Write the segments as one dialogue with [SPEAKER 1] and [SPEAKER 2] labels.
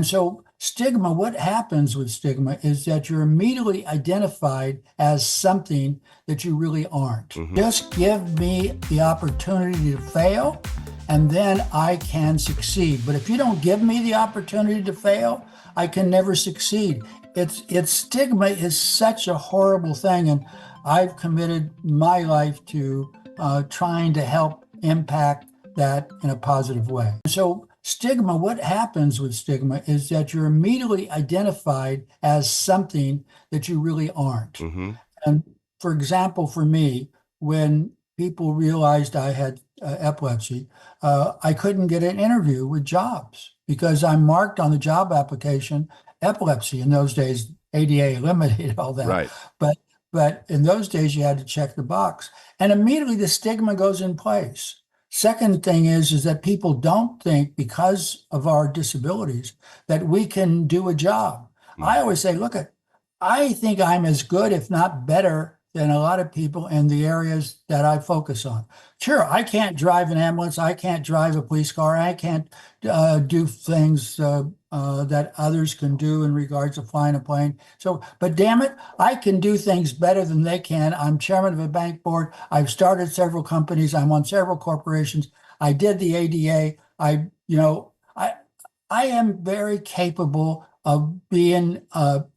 [SPEAKER 1] And so stigma, what happens with stigma is that you're immediately identified as something that you really aren't. Just give me the opportunity to fail, and then I can succeed. But if you don't give me the opportunity to fail, I can never succeed. It's stigma is such a horrible thing, and I've committed my life to trying to help impact that in a positive way. So stigma, what happens with stigma is that you're immediately identified as something that you really aren't. And for example, for me, when people realized I had epilepsy, I couldn't get an interview with jobs because I marked on the job application epilepsy. In those days, ADA eliminated all that.
[SPEAKER 2] Right.
[SPEAKER 1] But in those days, you had to check the box, and immediately the stigma goes in place. Second thing is that people don't think because of our disabilities that we can do a job. I always say, look, I think I'm as good, if not better, than a lot of people in the areas that I focus on. Sure, I can't drive an ambulance, I can't drive a police car, I can't do things that others can do in regards to flying a plane. So, but damn it, I can do things better than they can. I'm chairman of a bank board. I've started several companies. I'm on several corporations. I did the ADA. I am very capable of being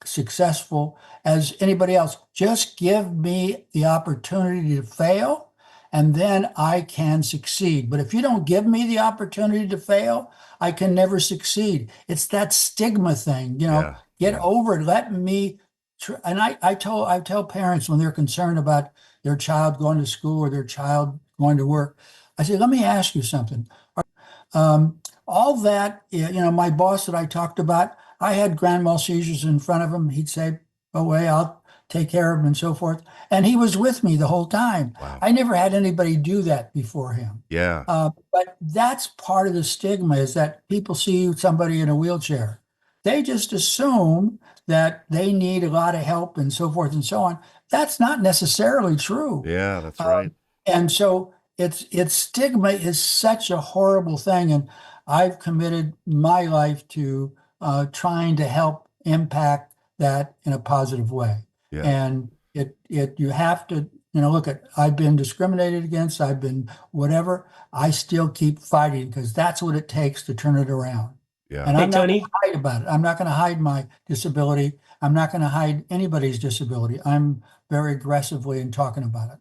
[SPEAKER 1] successful as anybody else. Just give me the opportunity to fail, and then I can succeed. But if you don't give me the opportunity to fail, I can never succeed. It's that stigma thing,
[SPEAKER 2] Yeah.
[SPEAKER 1] get over it. Let me and I tell parents when they're concerned about their child going to school or their child going to work, I say, let me ask you something. All that, my boss that I talked about, I had grand mal seizures in front of him. He'd say, go away, I'll take care of him and so forth. And he was with me the whole time.
[SPEAKER 2] Wow.
[SPEAKER 1] I never had anybody do that before him.
[SPEAKER 2] Yeah.
[SPEAKER 1] But that's part of the stigma is that people see somebody in a wheelchair. They just assume that they need a lot of help and so forth and so on. That's not necessarily true.
[SPEAKER 2] Yeah, that's right.
[SPEAKER 1] And so it's stigma is such a horrible thing. And I've committed my life to trying to help impact that in a positive way.
[SPEAKER 2] Yeah.
[SPEAKER 1] And you have to, look at, I've been discriminated against, I've been whatever, I still keep fighting because that's what it takes to turn it around.
[SPEAKER 2] Yeah.
[SPEAKER 1] And
[SPEAKER 3] Hey,
[SPEAKER 1] I'm not going
[SPEAKER 3] Tony.
[SPEAKER 1] to hide about it. I'm not going to hide my disability. I'm not going to hide anybody's disability. I'm very aggressively in talking about it.